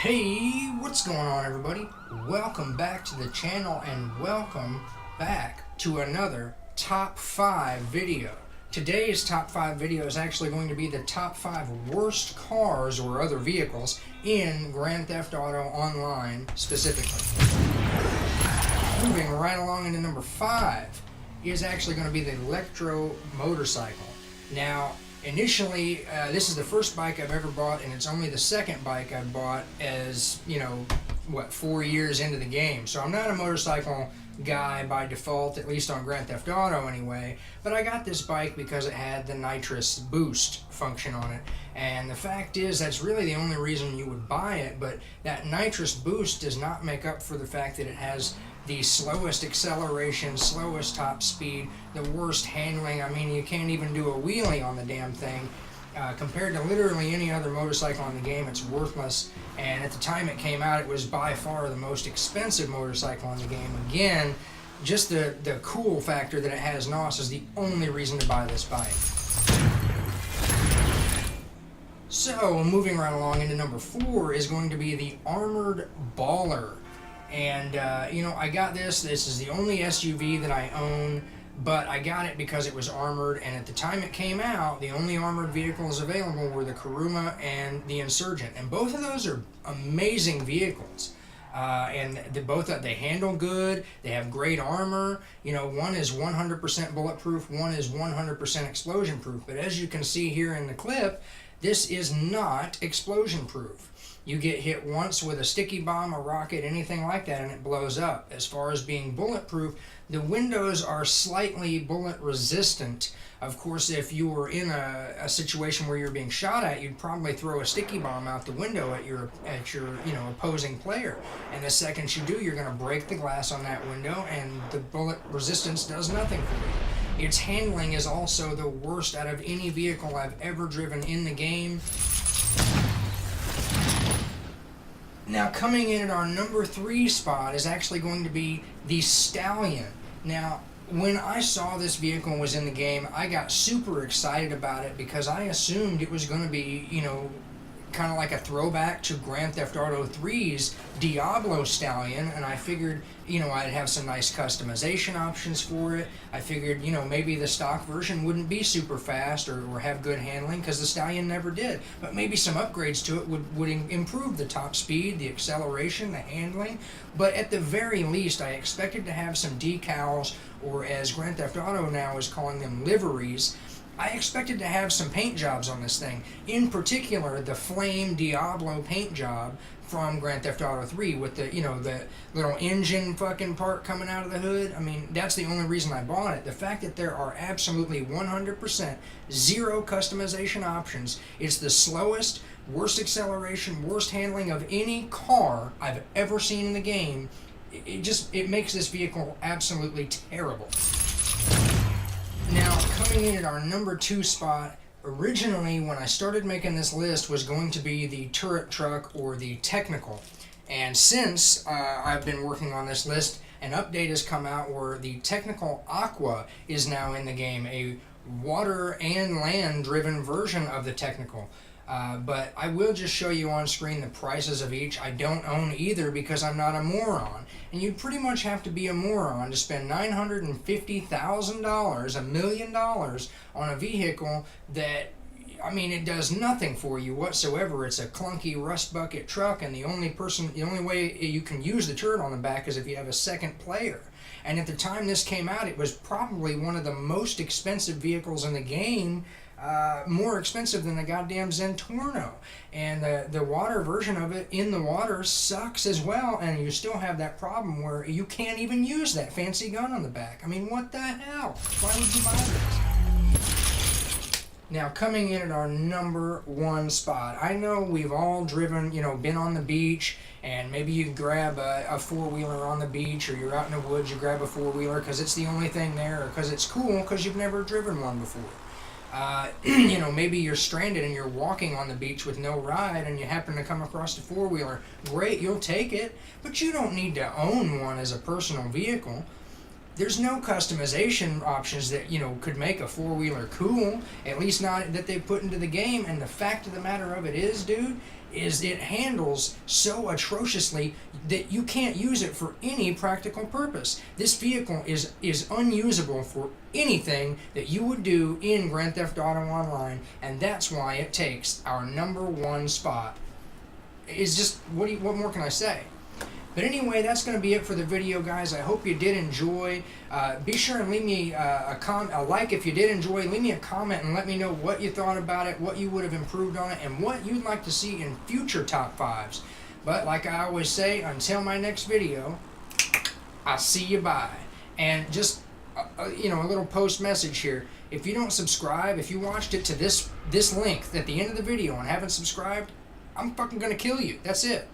Hey, what's going on, everybody? Welcome back to the channel and welcome back to another top 5 video. Today's top 5 video is actually going to be the top 5 worst cars or other vehicles in Grand Theft Auto Online specifically. Moving right along into number 5 is actually going to be the Electro Motorcycle. Now, initially, this is the first bike I've ever bought, and it's only the second bike I've bought as, 4 years into the game. So I'm not a motorcycle guy by default, at least on Grand Theft Auto anyway, but I got this bike because it had the nitrous boost function on it. And the fact is, that's really the only reason you would buy it, but that nitrous boost does not make up for the fact that it has the slowest acceleration, slowest top speed, the worst handling. I mean, you can't even do a wheelie on the damn thing. Compared to literally any other motorcycle in the game, it's worthless. And at the time it came out, it was by far the most expensive motorcycle in the game. Again, just the cool factor that it has NOS is the only reason to buy this bike. So, moving right along into number 4 is going to be the Armored Baller. And, I got this. This is the only SUV that I own, but I got it because it was armored, and at the time it came out, the only armored vehicles available were the Kuruma and the Insurgent. And both of those are amazing vehicles. And they handle good, they have great armor. One is 100% bulletproof, one is 100% explosion proof. But as you can see here in the clip, this is not explosion proof. You get hit once with a sticky bomb, a rocket, anything like that, and it blows up. As far as being bulletproof, the windows are slightly bullet resistant. Of course, if you were in a situation where you're being shot at, you'd probably throw a sticky bomb out the window at your opposing player. And the second you do, you're going to break the glass on that window, and the bullet resistance does nothing for you. Its handling is also the worst out of any vehicle I've ever driven in the game. Now, coming in at our number 3 spot is actually going to be the Stallion. Now, when I saw this vehicle was in the game, I got super excited about it because I assumed it was going to be, kind of like a throwback to Grand Theft Auto 3's Diablo Stallion, and I figured, I'd have some nice customization options for it. I figured, maybe the stock version wouldn't be super fast or have good handling, because the Stallion never did, but maybe some upgrades to it would improve the top speed, the acceleration, the handling. But at the very least, I expected to have some decals, or as Grand Theft Auto now is calling them, liveries. I expected to have some paint jobs on this thing. In particular, the Flame Diablo paint job from Grand Theft Auto 3 with the, the little engine fucking part coming out of the hood. I mean, that's the only reason I bought it. The fact that there are absolutely 100% zero customization options. It's the slowest, worst acceleration, worst handling of any car I've ever seen in the game. It makes this vehicle absolutely terrible. Now, coming in at our number 2 spot, originally when I started making this list was going to be the turret truck or the technical. And since I've been working on this list, an update has come out where the technical Aqua is now in the game, a water and land driven version of the technical. But I will just show you on screen the prices of each. I don't own either because I'm not a moron. And you'd pretty much have to be a moron to spend $950,000, $1 million, on a vehicle that, it does nothing for you whatsoever. It's a clunky rust bucket truck, and the only way you can use the turret on the back is if you have a second player. And at the time this came out, it was probably one of the most expensive vehicles in the game. More expensive than the goddamn Zentorno. And the water version of it in the water sucks as well, and you still have that problem where you can't even use that fancy gun on the back. I mean, what the hell? Why would you buy this? Now, coming in at our number 1 spot, I know we've all driven, been on the beach, and maybe you grab a four-wheeler on the beach, or you're out in the woods, you grab a four-wheeler because it's the only thing there, or because it's cool, because you've never driven one before. Maybe you're stranded and you're walking on the beach with no ride and you happen to come across a four-wheeler. Great, you'll take it, but you don't need to own one as a personal vehicle. There's no customization options that, you know, could make a four-wheeler cool, at least not that they put into the game. And the fact of the matter of it is, dude, is it handles so atrociously that you can't use it for any practical purpose. This vehicle is unusable for anything that you would do in Grand Theft Auto Online, and that's why it takes our #1 spot. It's just, what more can I say? But anyway, that's going to be it for the video, guys. I hope you did enjoy. Be sure and leave me a like if you did enjoy. Leave me a comment and let me know what you thought about it, what you would have improved on it, and what you'd like to see in future top 5s. But like I always say, until my next video, I'll see you bye. And just, you know, a little post message here. If you don't subscribe, if you watched it to this length at the end of the video and haven't subscribed, I'm fucking going to kill you. That's it.